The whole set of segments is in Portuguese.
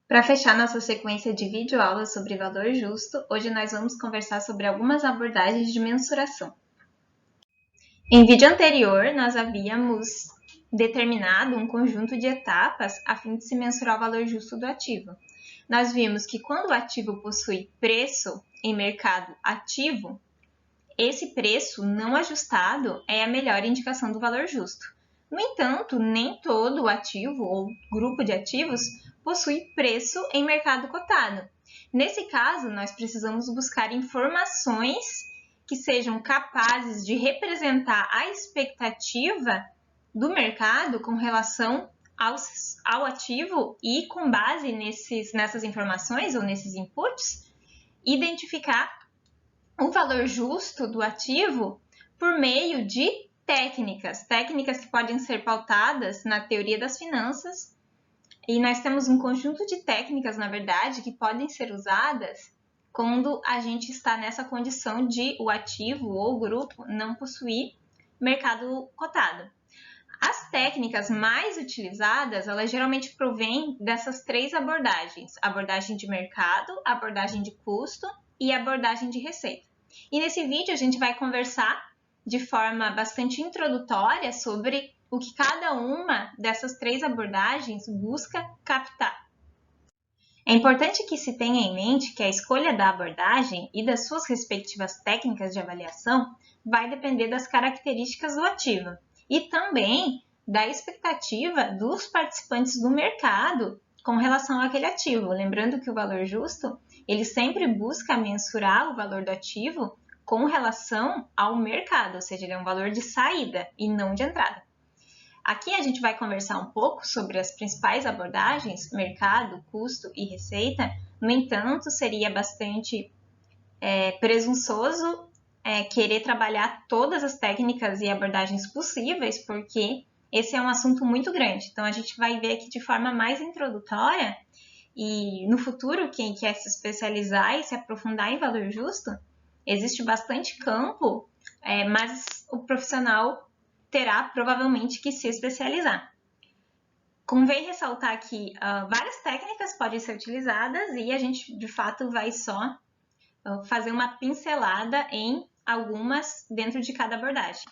Para fechar nossa sequência de videoaulas sobre valor justo, hoje nós vamos conversar sobre algumas abordagens de mensuração. Em vídeo anterior, nós havíamos determinado um conjunto de etapas a fim de se mensurar o valor justo do ativo. Nós vimos que quando o ativo possui preço em mercado ativo, esse preço não ajustado é a melhor indicação do valor justo. No entanto, nem todo o ativo ou grupo de ativos possui preço em mercado cotado. Nesse caso, nós precisamos buscar informações que sejam capazes de representar a expectativa do mercado com relação ao ativo e, com base nessas informações ou nesses inputs, identificar o valor justo do ativo por meio de técnicas que podem ser pautadas na teoria das finanças. E nós temos um conjunto de técnicas, na verdade, que podem ser usadas quando a gente está nessa condição de o ativo ou o grupo não possuir mercado cotado. As técnicas mais utilizadas, elas geralmente provêm dessas três abordagens: abordagem de mercado, abordagem de custo e abordagem de receita. E nesse vídeo a gente vai conversar de forma bastante introdutória sobre o que cada uma dessas três abordagens busca captar. É importante que se tenha em mente que a escolha da abordagem e das suas respectivas técnicas de avaliação vai depender das características do ativo e também da expectativa dos participantes do mercado com relação àquele ativo. Lembrando que o valor justo, ele sempre busca mensurar o valor do ativo com relação ao mercado, ou seja, ele é um valor de saída e não de entrada. Aqui a gente vai conversar um pouco sobre as principais abordagens, mercado, custo e receita. No entanto, seria bastante presunçoso querer trabalhar todas as técnicas e abordagens possíveis, porque esse é um assunto muito grande. Então, a gente vai ver aqui de forma mais introdutória e no futuro, quem quer se especializar e se aprofundar em valor justo, existe bastante campo, mas o profissional terá provavelmente que se especializar. Convém ressaltar que várias técnicas podem ser utilizadas e a gente, de fato, vai só fazer uma pincelada em algumas dentro de cada abordagem.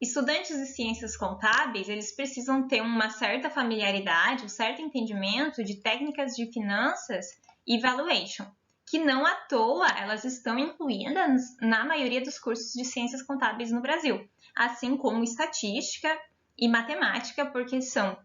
Estudantes de ciências contábeis, eles precisam ter uma certa familiaridade, um certo entendimento de técnicas de finanças e valuation, que não à toa elas estão incluídas na maioria dos cursos de ciências contábeis no Brasil, assim como estatística e matemática, porque são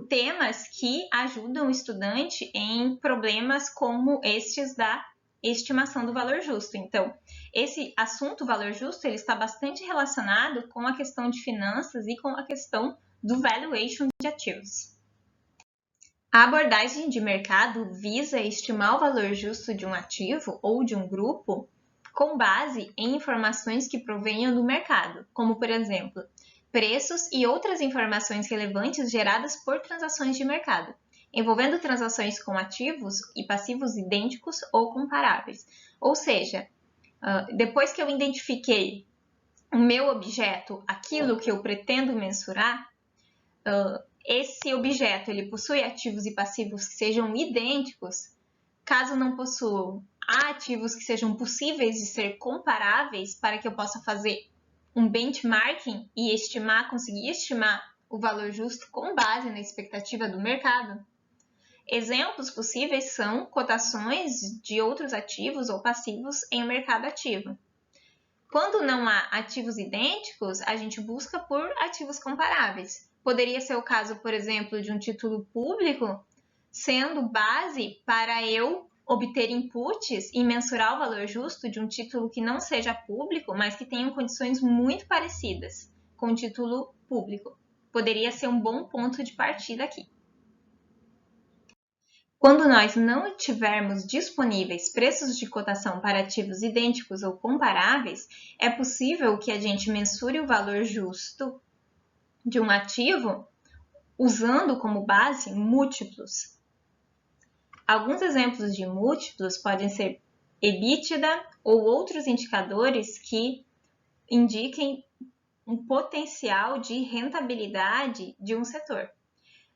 temas que ajudam o estudante em problemas como estes da estimação do valor justo. Então, esse assunto valor justo, ele está bastante relacionado com a questão de finanças e com a questão do valuation de ativos. A abordagem de mercado visa estimar o valor justo de um ativo ou de um grupo com base em informações que provenham do mercado, como, por exemplo, preços e outras informações relevantes geradas por transações de mercado, envolvendo transações com ativos e passivos idênticos ou comparáveis. Ou seja, depois que eu identifiquei o meu objeto, aquilo que eu pretendo mensurar, esse objeto ele possui ativos e passivos que sejam idênticos. Caso não possua, há ativos que sejam possíveis de ser comparáveis para que eu possa fazer um benchmarking e conseguir estimar o valor justo com base na expectativa do mercado. Exemplos possíveis são cotações de outros ativos ou passivos em mercado ativo. Quando não há ativos idênticos, a gente busca por ativos comparáveis. Poderia ser o caso, por exemplo, de um título público sendo base para eu obter inputs e mensurar o valor justo de um título que não seja público, mas que tenha condições muito parecidas com o título público. Poderia ser um bom ponto de partida aqui. Quando nós não tivermos disponíveis preços de cotação para ativos idênticos ou comparáveis, é possível que a gente mensure o valor justo de um ativo usando como base múltiplos. Alguns exemplos de múltiplos podem ser EBITDA ou outros indicadores que indiquem um potencial de rentabilidade de um setor.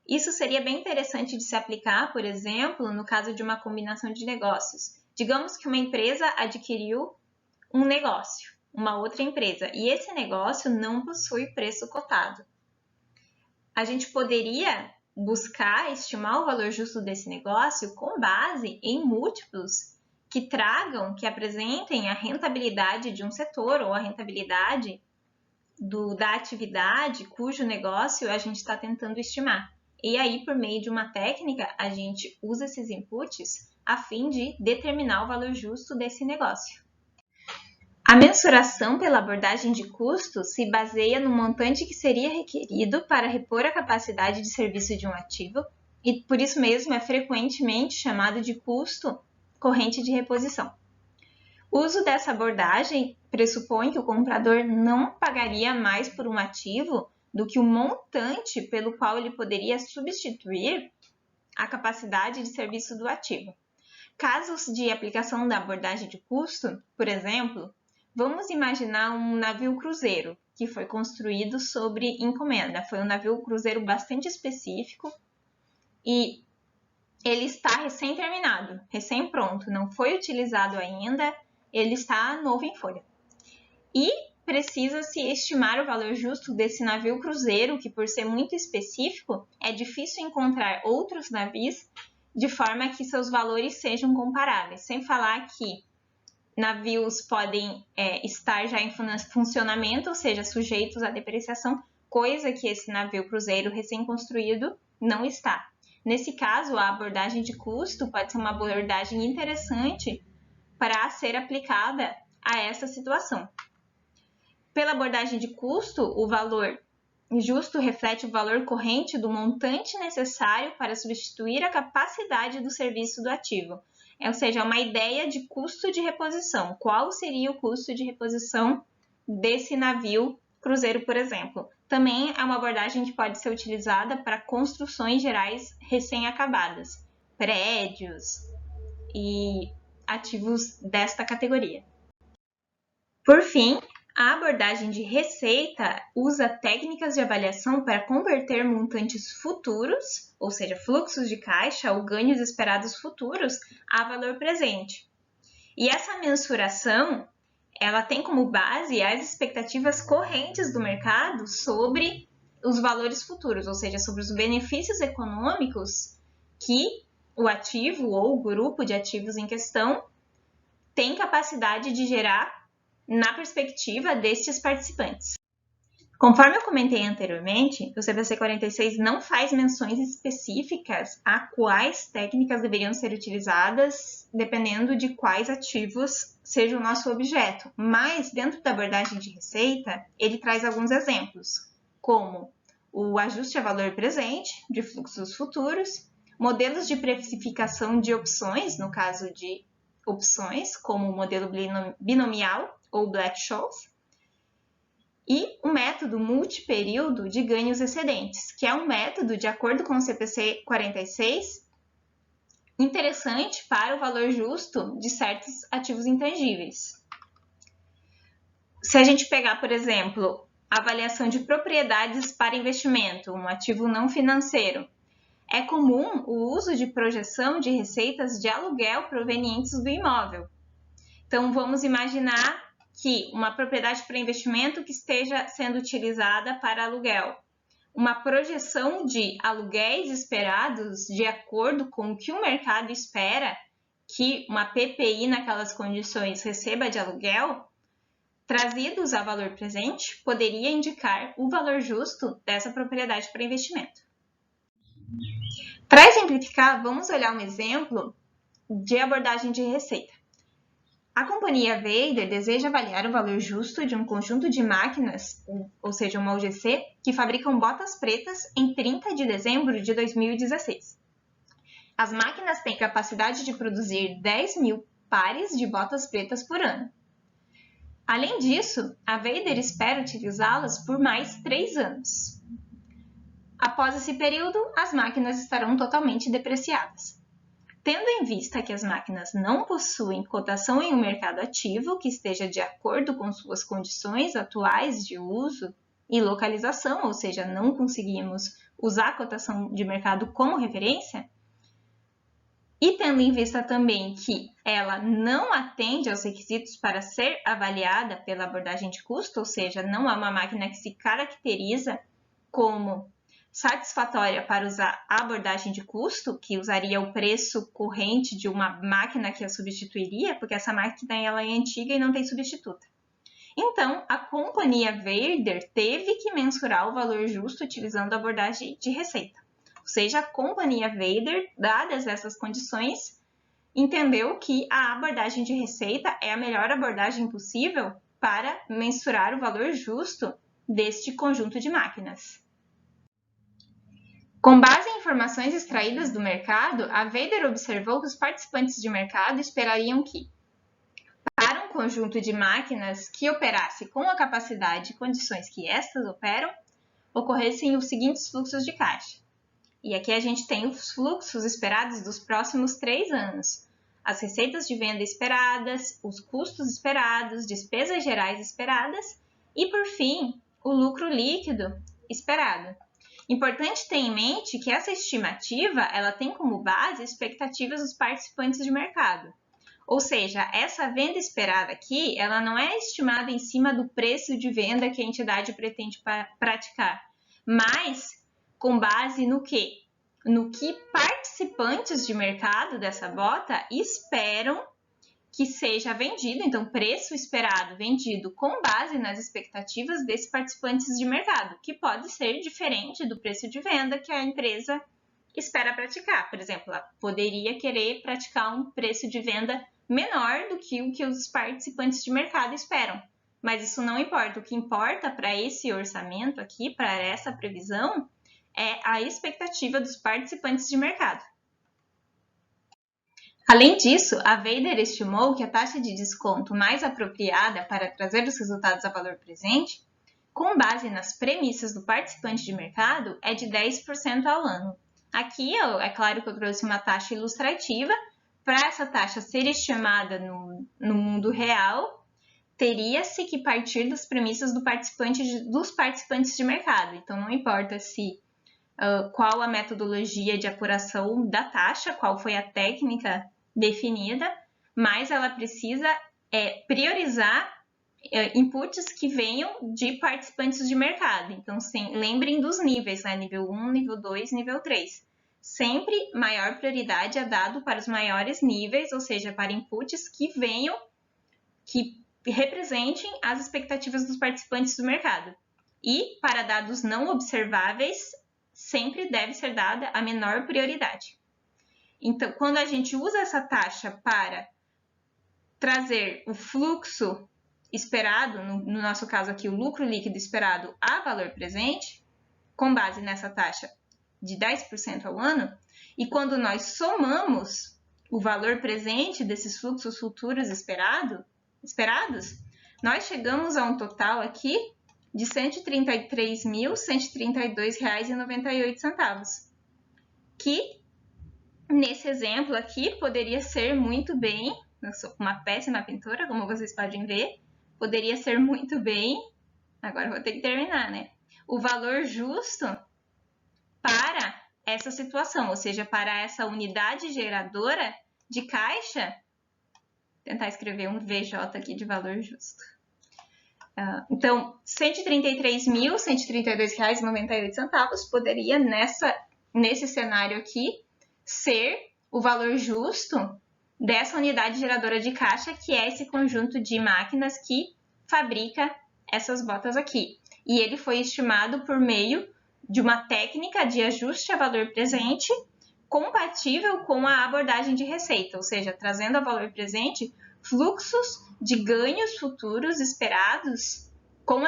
Isso seria bem interessante de se aplicar, por exemplo, no caso de uma combinação de negócios. Digamos que uma empresa adquiriu um negócio, uma outra empresa, e esse negócio não possui preço cotado. A gente poderia buscar estimar o valor justo desse negócio com base em múltiplos que apresentem a rentabilidade de um setor ou a rentabilidade da atividade cujo negócio a gente está tentando estimar. E aí, por meio de uma técnica, a gente usa esses inputs a fim de determinar o valor justo desse negócio. A mensuração pela abordagem de custo se baseia no montante que seria requerido para repor a capacidade de serviço de um ativo e, por isso mesmo, é frequentemente chamado de custo corrente de reposição. O uso dessa abordagem pressupõe que o comprador não pagaria mais por um ativo do que o montante pelo qual ele poderia substituir a capacidade de serviço do ativo. Casos de aplicação da abordagem de custo, por exemplo, vamos imaginar um navio cruzeiro que foi construído sobre encomenda. Foi um navio cruzeiro bastante específico e ele está recém-terminado, recém-pronto, não foi utilizado ainda, ele está novo em folha. E precisa-se estimar o valor justo desse navio cruzeiro, que por ser muito específico, é difícil encontrar outros navios de forma que seus valores sejam comparáveis. Sem falar que navios podem estar já em funcionamento, ou seja, sujeitos à depreciação, coisa que esse navio cruzeiro recém-construído não está. Nesse caso, a abordagem de custo pode ser uma abordagem interessante para ser aplicada a essa situação. Pela abordagem de custo, o valor justo reflete o valor corrente do montante necessário para substituir a capacidade do serviço do ativo. Ou seja, é uma ideia de custo de reposição. Qual seria o custo de reposição desse navio cruzeiro, por exemplo? Também é uma abordagem que pode ser utilizada para construções gerais recém-acabadas, prédios e ativos desta categoria. Por fim, a abordagem de receita usa técnicas de avaliação para converter montantes futuros, ou seja, fluxos de caixa ou ganhos esperados futuros, a valor presente. E essa mensuração, ela tem como base as expectativas correntes do mercado sobre os valores futuros, ou seja, sobre os benefícios econômicos que o ativo ou o grupo de ativos em questão tem capacidade de gerar na perspectiva destes participantes. Conforme eu comentei anteriormente, o CPC 46 não faz menções específicas a quais técnicas deveriam ser utilizadas, dependendo de quais ativos seja o nosso objeto. Mas, dentro da abordagem de receita, ele traz alguns exemplos, como o ajuste a valor presente de fluxos futuros, modelos de precificação de opções, no caso de opções, como o modelo binomial ou Black-Scholes, e o método multiperíodo de ganhos excedentes, que é um método, de acordo com o CPC 46, interessante para o valor justo de certos ativos intangíveis. Se a gente pegar, por exemplo, a avaliação de propriedades para investimento, um ativo não financeiro, é comum o uso de projeção de receitas de aluguel provenientes do imóvel. Então, vamos imaginar que uma propriedade para investimento que esteja sendo utilizada para aluguel. Uma projeção de aluguéis esperados de acordo com o que o mercado espera que uma PPI naquelas condições receba de aluguel, trazidos a valor presente, poderia indicar o valor justo dessa propriedade para investimento. Para exemplificar, vamos olhar um exemplo de abordagem de receita. A companhia Weider deseja avaliar o valor justo de um conjunto de máquinas, ou seja, uma UGC, que fabricam botas pretas em 30 de dezembro de 2016. As máquinas têm capacidade de produzir 10.000 pares de botas pretas por ano. Além disso, a Weider espera utilizá-las por mais 3 anos. Após esse período, as máquinas estarão totalmente depreciadas. Tendo em vista que as máquinas não possuem cotação em um mercado ativo que esteja de acordo com suas condições atuais de uso e localização, ou seja, não conseguimos usar a cotação de mercado como referência, e tendo em vista também que ela não atende aos requisitos para ser avaliada pela abordagem de custo, ou seja, não é uma máquina que se caracteriza como satisfatória para usar a abordagem de custo, que usaria o preço corrente de uma máquina que a substituiria, porque essa máquina ela é antiga e não tem substituta. Então, a companhia Werder teve que mensurar o valor justo utilizando a abordagem de receita. Ou seja, a companhia Werder, dadas essas condições, entendeu que a abordagem de receita é a melhor abordagem possível para mensurar o valor justo deste conjunto de máquinas. Com base em informações extraídas do mercado, a Werder observou que os participantes de mercado esperariam que, para um conjunto de máquinas que operasse com a capacidade e condições que estas operam, ocorressem os seguintes fluxos de caixa. E aqui a gente tem os fluxos esperados dos próximos 3 anos. As receitas de venda esperadas, os custos esperados, despesas gerais esperadas e, por fim, o lucro líquido esperado. Importante ter em mente que essa estimativa ela tem como base expectativas dos participantes de mercado. Ou seja, essa venda esperada aqui, ela não é estimada em cima do preço de venda que a entidade pretende praticar, mas com base no quê? No que participantes de mercado dessa bota esperam que seja vendido, então preço esperado vendido com base nas expectativas desses participantes de mercado, que pode ser diferente do preço de venda que a empresa espera praticar. Por exemplo, ela poderia querer praticar um preço de venda menor do que o que os participantes de mercado esperam. Mas isso não importa. O que importa para esse orçamento aqui, para essa previsão, é a expectativa dos participantes de mercado. Além disso, a Werder estimou que a taxa de desconto mais apropriada para trazer os resultados a valor presente, com base nas premissas do participante de mercado, é de 10% ao ano. Aqui, é claro que eu trouxe uma taxa ilustrativa. Para essa taxa ser estimada no mundo real, teria-se que partir das premissas dos participantes de mercado. Então, não importa qual a metodologia de apuração da taxa, qual foi a técnica definida, mas ela precisa priorizar inputs que venham de participantes de mercado. Então, lembrem dos níveis, né? Nível 1, nível 2, nível 3. Sempre maior prioridade é dado para os maiores níveis, ou seja, para inputs que venham, que representem as expectativas dos participantes do mercado. E para dados não observáveis, sempre deve ser dada a menor prioridade. Então, quando a gente usa essa taxa para trazer o fluxo esperado, no nosso caso aqui o lucro líquido esperado a valor presente, com base nessa taxa de 10% ao ano, e quando nós somamos o valor presente desses fluxos futuros esperados, nós chegamos a um total aqui de R$ 133.132,98, que nesse exemplo aqui poderia ser muito bem, eu sou uma péssima pintora, como vocês podem ver, poderia ser muito bem, agora vou ter que terminar, né? O valor justo para essa situação, ou seja, para essa unidade geradora de caixa, vou tentar escrever um VJ aqui de valor justo. Então, R$ 133.132,98 poderia, nesse cenário aqui, ser o valor justo dessa unidade geradora de caixa, que é esse conjunto de máquinas que fabrica essas botas aqui. E ele foi estimado por meio de uma técnica de ajuste a valor presente compatível com a abordagem de receita, ou seja, trazendo a valor presente fluxos de ganhos futuros esperados com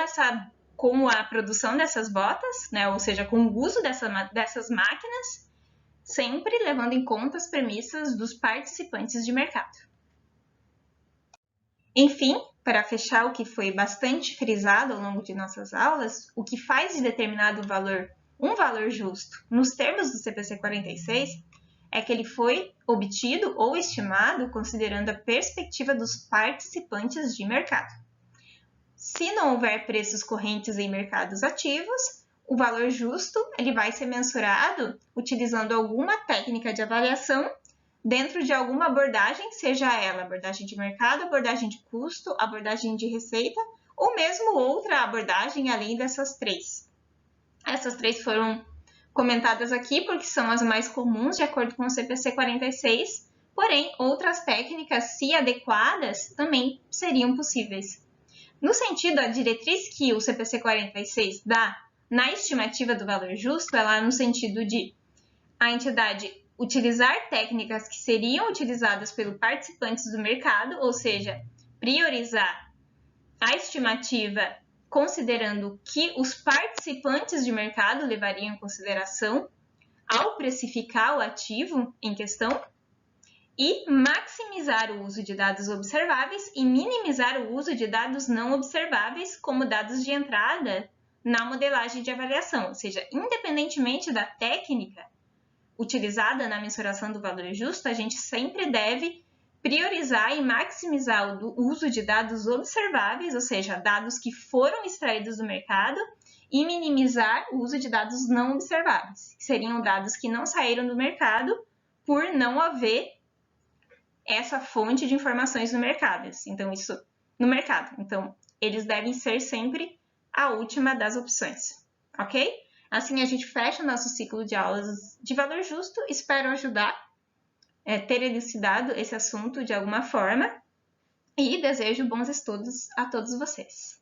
a produção dessas botas, né? Ou seja, com o uso dessas máquinas, sempre levando em conta as premissas dos participantes de mercado. Enfim, para fechar o que foi bastante frisado ao longo de nossas aulas, o que faz de determinado valor um valor justo nos termos do CPC 46 é que ele foi obtido ou estimado considerando a perspectiva dos participantes de mercado. Se não houver preços correntes em mercados ativos, o valor justo ele vai ser mensurado utilizando alguma técnica de avaliação dentro de alguma abordagem, seja ela abordagem de mercado, abordagem de custo, abordagem de receita, ou mesmo outra abordagem além dessas três. Essas três foram comentadas aqui porque são as mais comuns, de acordo com o CPC 46, porém, outras técnicas, se adequadas, também seriam possíveis. No sentido, a diretriz que o CPC 46 dá na estimativa do valor justo, ela é no sentido de a entidade utilizar técnicas que seriam utilizadas pelos participantes do mercado, ou seja, priorizar a estimativa considerando que os participantes de mercado levariam em consideração ao precificar o ativo em questão e maximizar o uso de dados observáveis e minimizar o uso de dados não observáveis como dados de entrada na modelagem de avaliação, ou seja, independentemente da técnica utilizada na mensuração do valor justo, a gente sempre deve priorizar e maximizar o uso de dados observáveis, ou seja, dados que foram extraídos do mercado, e minimizar o uso de dados não observáveis, que seriam dados que não saíram do mercado por não haver essa fonte de informações no mercado. Então, isso no mercado. Então, eles devem ser sempre a última das opções, ok? Assim, a gente fecha nosso ciclo de aulas de valor justo. Espero ajudar ter elucidado esse assunto de alguma forma e desejo bons estudos a todos vocês.